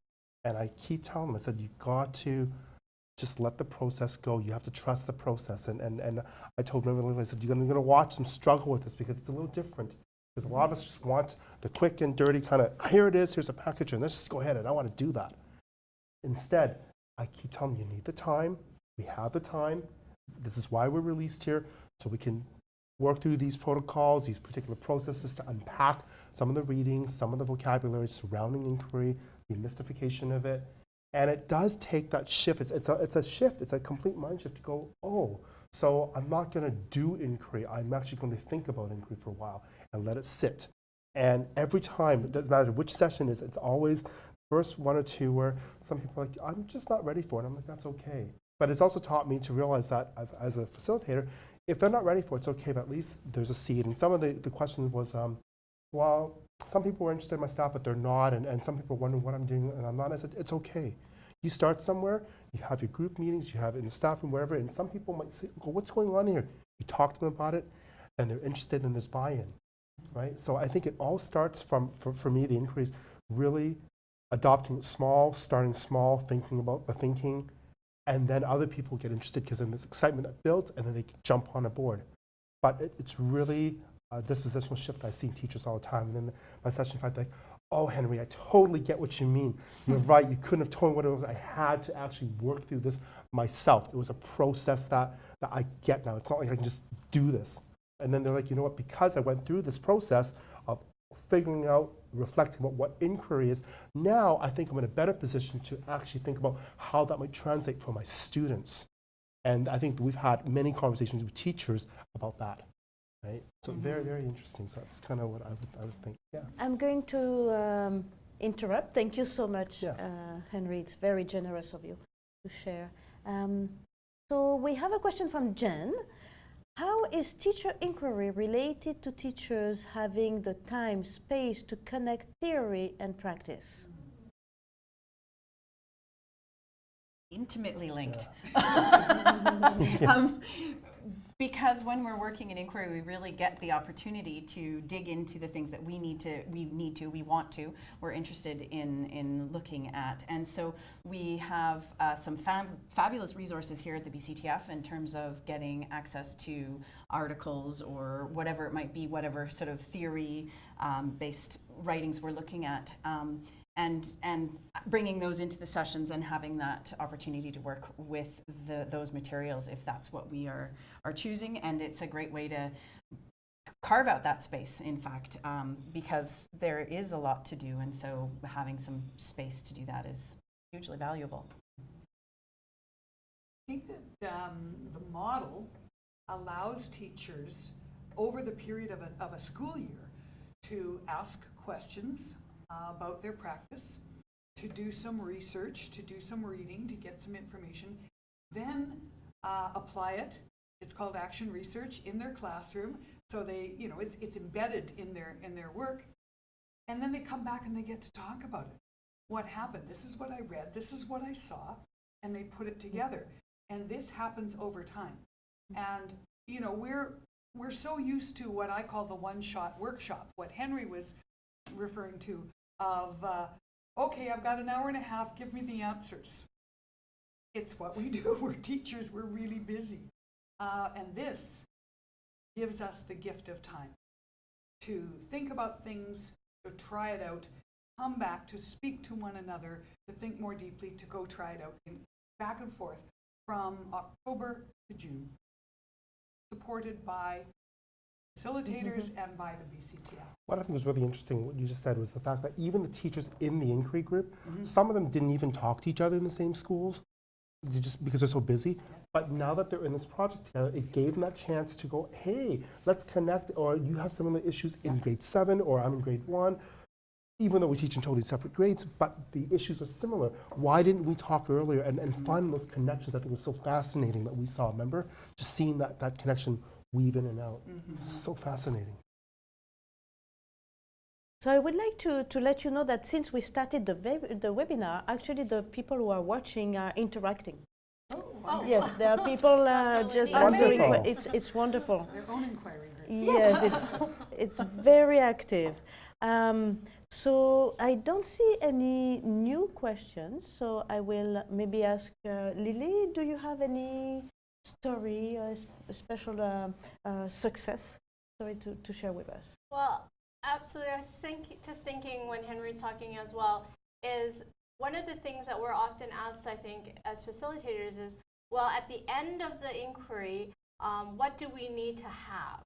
[SPEAKER 3] And I keep telling them, I said, you've got to just let the process go. You have to trust the process. And I told them, I said, you're going to watch them struggle with this because it's a little different. Because a lot of us just want the quick and dirty kind of, here it is, here's a package, and let's just go ahead, and I want to do that. Instead, I keep telling them, you need the time. We have the time. This is why we're released here, so we can work through these protocols, these particular processes to unpack some of the readings, some of the vocabulary surrounding Inqury, the mystification of it. And it does take that shift. It's a shift. It's a complete mind shift to go, oh, so I'm not going to do Inqury. I'm actually going to think about Inqury for a while and let it sit. And every time, it doesn't matter which session it is, it's always first 1 or 2 where some people are like, I'm just not ready for it. I'm like, that's okay. But it's also taught me to realize that as a facilitator, if they're not ready for it, it's okay, but at least there's a seed. And some of the questions was, well, some people were interested in my staff, but they're not, and some people are wondering what I'm doing, and I'm not. I said, it's okay. You start somewhere, you have your group meetings, you have it in the staff room, wherever, and some people might say, go, what's going on here? You talk to them about it, and they're interested, and there's buy-in, right? So I think it all starts from, for me, the Inqury is really adopting it small, starting small, thinking about the thinking, and then other people get interested because then there's excitement that builds, and then they jump on a board. But it's really a dispositional shift I see in teachers all the time. And then my session 5, like, oh, Henry, I totally get what you mean. You're right, you couldn't have told me what it was. I had to actually work through this myself. It was a process that I get now. It's not like I can just do this. And then they're like, you know what, because I went through this process of figuring out, reflecting about what Inqury is, now I think I'm in a better position to actually think about how that might translate for my students. And I think we've had many conversations with teachers about that, right? So very, very interesting. So that's kind of what I would think, yeah.
[SPEAKER 1] I'm going to interrupt. Thank you so much, Henry. It's very generous of you to share. So we have a question from Jen. How is teacher inquiry related to teachers having the time, space to connect theory and practice?
[SPEAKER 2] Intimately linked. Because when we're working in Inqury, we really get the opportunity to dig into the things that we want to, we're interested in looking at. And so we have some fabulous resources here at the BCTF in terms of getting access to articles or whatever it might be, whatever sort of theory-based writings we're looking at. And bringing those into the sessions and having that opportunity to work with those materials if that's what we are choosing. And it's a great way to carve out that space, in fact, because there is a lot to do, and so having some space to do that is hugely valuable.
[SPEAKER 16] I think that the model allows teachers over the period of a school year to ask questions about their practice, to do some research, to do some reading, to get some information, then apply it. It's called action research in their classroom, so they, it's embedded in their work, And then they come back and they get to talk about it. What happened? This is what I read. This is what I saw. And they put it together. And this happens over time. And, you know, we're so used to what I call the one-shot workshop, what Henry was referring to of, okay, I've got an hour and a half, give me the answers. It's what we do. We're teachers. We're really busy. And this gives us the gift of time to think about things, to try it out, come back, to speak to one another, to think more deeply, to go try it out, and back and forth from October to June, supported by facilitators and by the BCTF.
[SPEAKER 3] What I think was really interesting, what you just said, was the fact that even the teachers in the Inqury group, some of them didn't even talk to each other in the same schools, just because they're so busy. But now that they're in this project together, it gave them that chance to go, hey, let's connect, or you have similar issues in grade 7, or I'm in grade 1. Even though we teach in totally separate grades, but the issues are similar. Why didn't we talk earlier and find those connections? I think was so fascinating that we saw. Remember, just seeing that connection weave in and out. So fascinating.
[SPEAKER 1] So I would like to let you know that since we started the webinar, actually the people who are watching are interacting.
[SPEAKER 16] Oh,
[SPEAKER 1] yes, there are people just answering. It's wonderful.
[SPEAKER 16] Their own inquiry group.
[SPEAKER 1] Yes, it's very active. So I don't see any new questions, so I will maybe ask Lily, do you have any story, a special success story to share with us?
[SPEAKER 12] Well, absolutely. I was just thinking when Henry's talking as well, is one of the things that we're often asked, I think, as facilitators is, well, at the end of the inquiry, what do we need to have?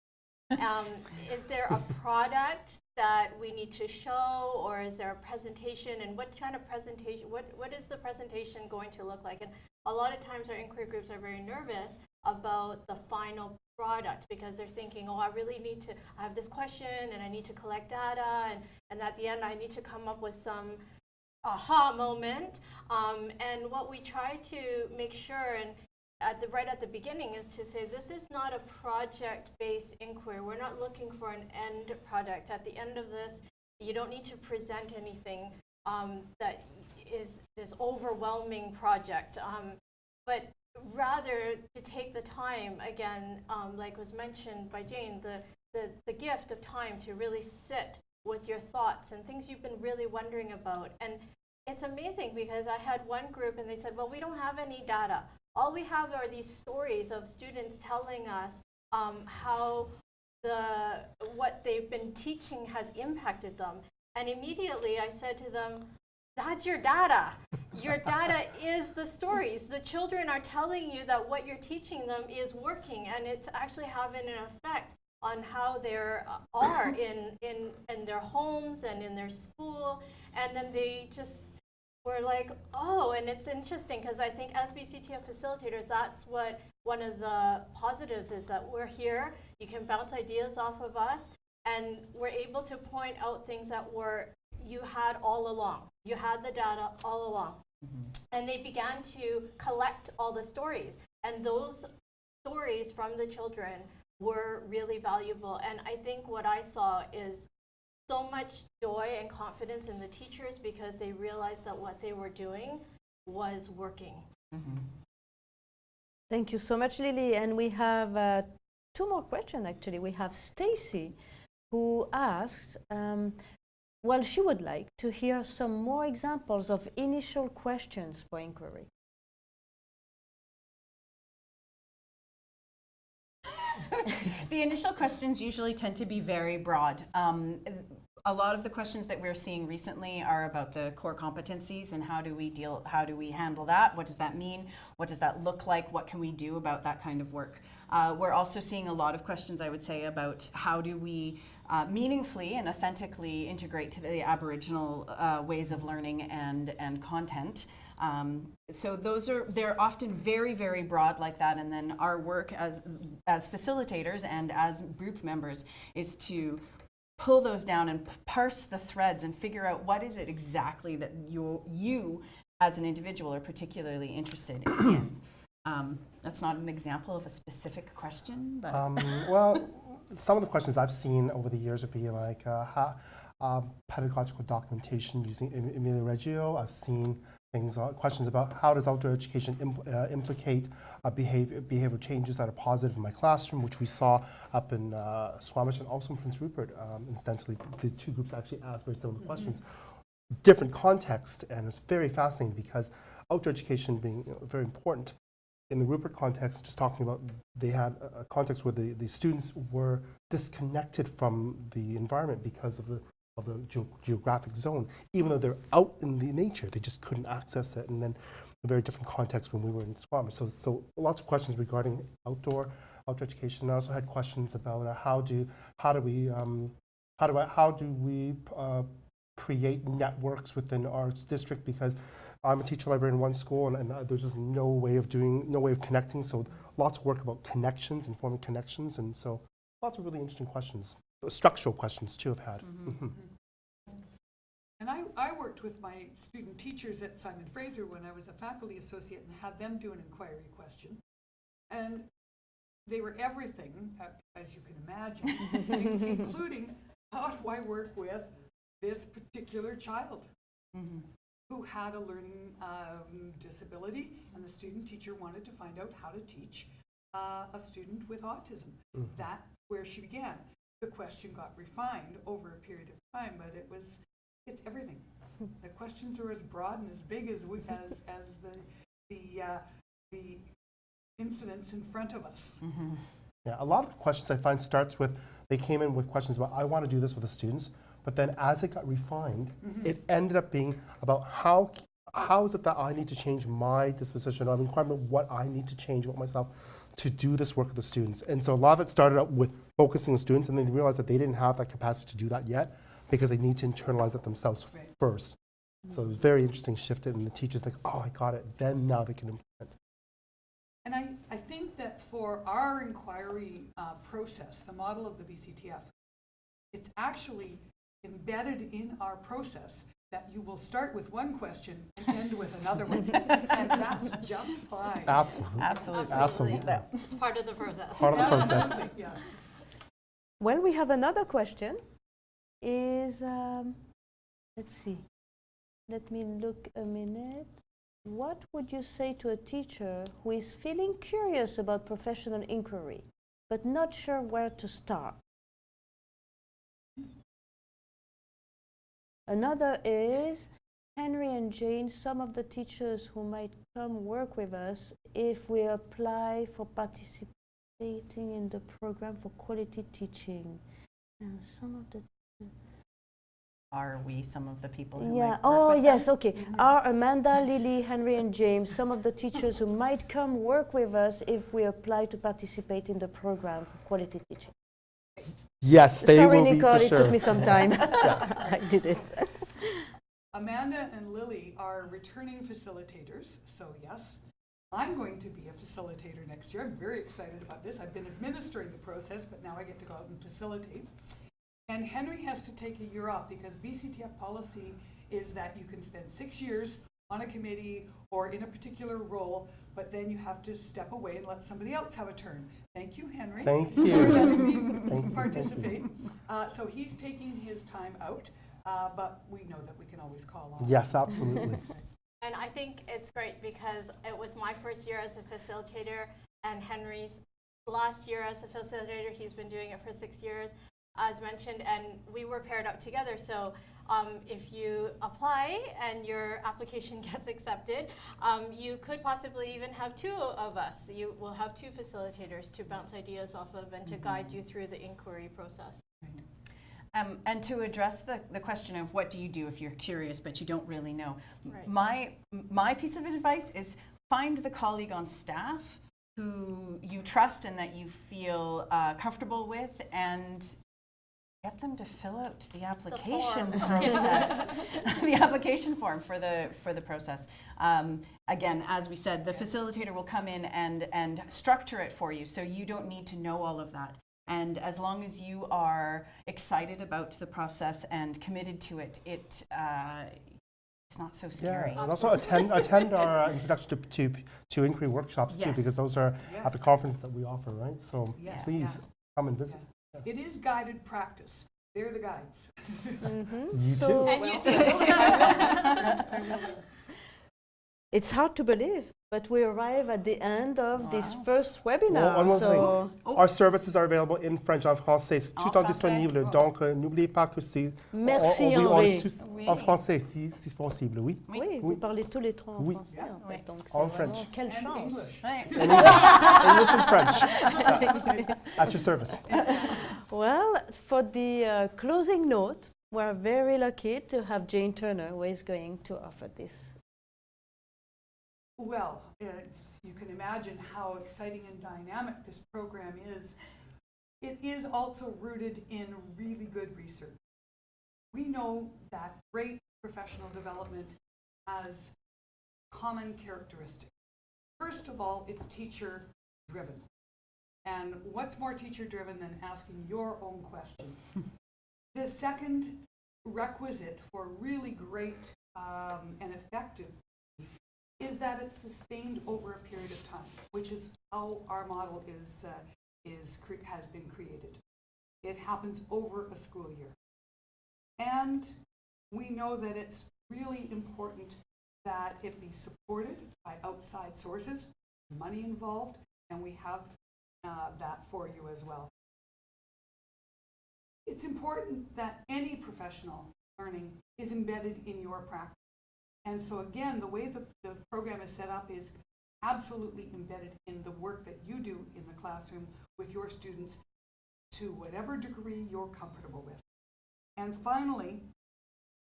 [SPEAKER 12] Is there a product that we need to show, or is there a presentation, and what kind of presentation, what is the presentation going to look like? And a lot of times our inquiry groups are very nervous about the final product because they're thinking, oh, I really need to, I have this question and I need to collect data, and at the end I need to come up with some aha moment. And what we try to make sure, and right at the beginning, is to say this is not a project-based inquiry. We're not looking for an end product. At the end of this, you don't need to present anything that is this overwhelming project, but rather to take the time, again, like was mentioned by Jane, the gift of time to really sit with your thoughts and things you've been really wondering about. And it's amazing because I had one group and they said, well, we don't have any data. All we have are these stories of students telling us how what they've been teaching has impacted them. And immediately I said to them, that's your data. Your data is the stories. The children are telling you that what you're teaching them is working, and it's actually having an effect on how they are in their homes and in their school. And then they just were like, oh, and it's interesting because I think as BCTF facilitators, that's what one of the positives is, that we're here, you can bounce ideas off of us, and we're able to point out things that you had all along. You had the data all along. And they began to collect all the stories. And those stories from the children were really valuable. And I think what I saw is so much joy and confidence in the teachers because they realized that what they were doing was working.
[SPEAKER 1] Thank you so much, Lily. And we have 2 more questions, actually. We have Stacy, who asks, well, she would like to hear some more examples of initial questions for inquiry.
[SPEAKER 2] The initial questions usually tend to be very broad. A lot of the questions that we're seeing recently are about the core competencies and how do we handle that? What does that mean? What does that look like? What can we do about that kind of work? We're also seeing a lot of questions, I would say, about how do we meaningfully and authentically integrate to the Aboriginal ways of learning and content. So they're often very, very broad like that, and then our work as facilitators and as group members is to pull those down and parse the threads and figure out what is it exactly that you as an individual are particularly interested in. That's not an example of a specific question, but
[SPEAKER 3] well, some of the questions I've seen over the years would be like pedagogical documentation using Emilia Reggio. I've seen things, questions about how does outdoor education implicate behavior changes that are positive in my classroom, which we saw up in Squamish and also in Prince Rupert. Incidentally, the two groups actually asked very similar questions. Different context, and it's very fascinating because outdoor education being very important. In the Rupert context, just talking about, they had a context where the students were disconnected from the environment because of the geographic zone. Even though they're out in the nature, they just couldn't access it. And then a very different context when we were in Squamish. So lots of questions regarding outdoor education. I also had questions about how do we create networks within our district, because I'm a teacher librarian in one school, and there's just no way of connecting. So lots of work about connections and forming connections, and so lots of really interesting questions, structural questions too. I've had.
[SPEAKER 16] And I worked with my student teachers at Simon Fraser when I was a faculty associate and had them do an inquiry question, and they were everything, as you can imagine, including how do I work with this particular child who had a learning disability, and the student teacher wanted to find out how to teach a student with autism. That's where she began. The question got refined over a period of time, but it's everything. The questions are as broad and as big as the incidents in front of us.
[SPEAKER 3] Yeah, a lot of the questions I find starts with, they came in with questions about, I want to do this with the students, but then as it got refined, it ended up being about how is it that I need to change my disposition, or requirement, what I need to change about myself to do this work with the students. And so a lot of it started out with focusing on students, and then they realized that they didn't have that capacity to do that yet, because they need to internalize it themselves first. So it was very interesting shift, and the teachers think, oh, I got it. Then now they can implement.
[SPEAKER 16] And I think that for our inquiry process, the model of the BCTF, it's actually embedded in our process that you will start with one question and end with another one. And that's just fine.
[SPEAKER 3] Absolutely.
[SPEAKER 12] It's part of the process.
[SPEAKER 3] Part of the process.
[SPEAKER 16] Yes.
[SPEAKER 1] Well, we have another question. Is, let's see, let me look a minute. What would you say to a teacher who is feeling curious about professional inquiry, but not sure where to start? Another is, Henry and Jane, some of the teachers who might come work with us if we apply for participating in the program for quality teaching. And some of the
[SPEAKER 2] Are we some of the people who
[SPEAKER 1] might work with yes, them? Okay. Are Amanda, Lily, Henry, and James some of the teachers who might come work with us if we apply to participate in the program for quality teaching?
[SPEAKER 3] Yes, they
[SPEAKER 1] Sorry,
[SPEAKER 3] will
[SPEAKER 1] Nicole,
[SPEAKER 3] be for sure.
[SPEAKER 1] it took me some time. I did it.
[SPEAKER 16] Amanda and Lily are returning facilitators, so yes, I'm going to be a facilitator next year. I'm very excited about this. I've been administering the process, but now I get to go out and facilitate. And Henry has to take a year off because BCTF policy is that you can spend 6 years on a committee or in a particular role, but then you have to step away and let somebody else have a turn. Thank you, Henry.
[SPEAKER 3] Thank you.
[SPEAKER 16] For letting me participate. So he's taking his time out, but we know that we can always call on.
[SPEAKER 3] Yes, absolutely.
[SPEAKER 12] And I think it's great because it was my first year as a facilitator and Henry's last year as a facilitator. He's been doing it for 6 years, as mentioned, and we were paired up together. So if you apply and your application gets accepted, you could possibly even have two of us. You will have two facilitators to bounce ideas off of and to guide you through the inquiry process.
[SPEAKER 2] And to address the question of what do you do if you're curious but you don't really know, my piece of advice is find the colleague on staff who you trust and that you feel comfortable with, and get them to fill out the application process, the application form for the process. Again, as we said, the facilitator will come in and structure it for you, so you don't need to know all of that. And as long as you are excited about the process and committed to it, it's not so scary.
[SPEAKER 3] Yeah, and also attend our introduction to inquiry workshops too, because those are at the conferences that we offer, right? So please come and visit.
[SPEAKER 16] It is guided practice. They're the guides.
[SPEAKER 3] You
[SPEAKER 1] So
[SPEAKER 3] too.
[SPEAKER 12] And you too.
[SPEAKER 1] it's hard to believe, but we arrive at the end of this first
[SPEAKER 3] Well,
[SPEAKER 1] webinar.
[SPEAKER 3] one more
[SPEAKER 1] So
[SPEAKER 3] thing. Our services are available in French, en français. C'est tout en disponible. Donc, n'oubliez pas que c'est.
[SPEAKER 1] Merci,
[SPEAKER 3] on
[SPEAKER 1] Henri.
[SPEAKER 3] tous en français, si c'est possible, oui.
[SPEAKER 1] oui, vous parlez tous les trois en
[SPEAKER 3] Oui.
[SPEAKER 1] français, en fait. Donc,
[SPEAKER 3] En
[SPEAKER 1] c'est vraiment
[SPEAKER 3] French.
[SPEAKER 1] quelle
[SPEAKER 16] And
[SPEAKER 1] chance.
[SPEAKER 16] English.
[SPEAKER 3] English and French. At your service.
[SPEAKER 1] Well, for the closing note, we're very lucky to have Jane Turner, who is going to offer this.
[SPEAKER 16] Well, you can imagine how exciting and dynamic this program is. It is also rooted in really good research. We know that great professional development has common characteristics. First of all, it's teacher-driven. And what's more teacher-driven than asking your own question? The second requisite for really great and effective is that it's sustained over a period of time, which is how our model has been created. It happens over a school year. And we know that it's really important that it be supported by outside sources, money involved, and we have that for you as well. It's important that any professional learning is embedded in your practice. And so again, the way the program is set up is absolutely embedded in the work that you do in the classroom with your students to whatever degree you're comfortable with. And finally,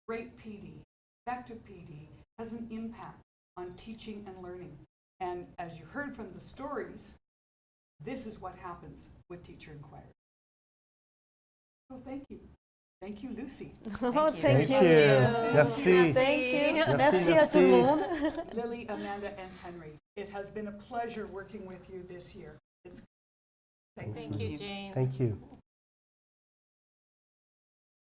[SPEAKER 16] great PD, effective PD, has an impact on teaching and learning. And as you heard from the stories, this is what happens with Teacher Inquiry. So thank you. Thank you, Lucy.
[SPEAKER 1] Oh, thank you.
[SPEAKER 3] Merci.
[SPEAKER 1] Thank you.
[SPEAKER 3] Merci,
[SPEAKER 1] Merci à tout le
[SPEAKER 3] merci.
[SPEAKER 1] monde.
[SPEAKER 16] Lily, Amanda, and Henry. It has been a pleasure working with you this year. Thank you.
[SPEAKER 12] Thank you, Jane.
[SPEAKER 3] Thank you.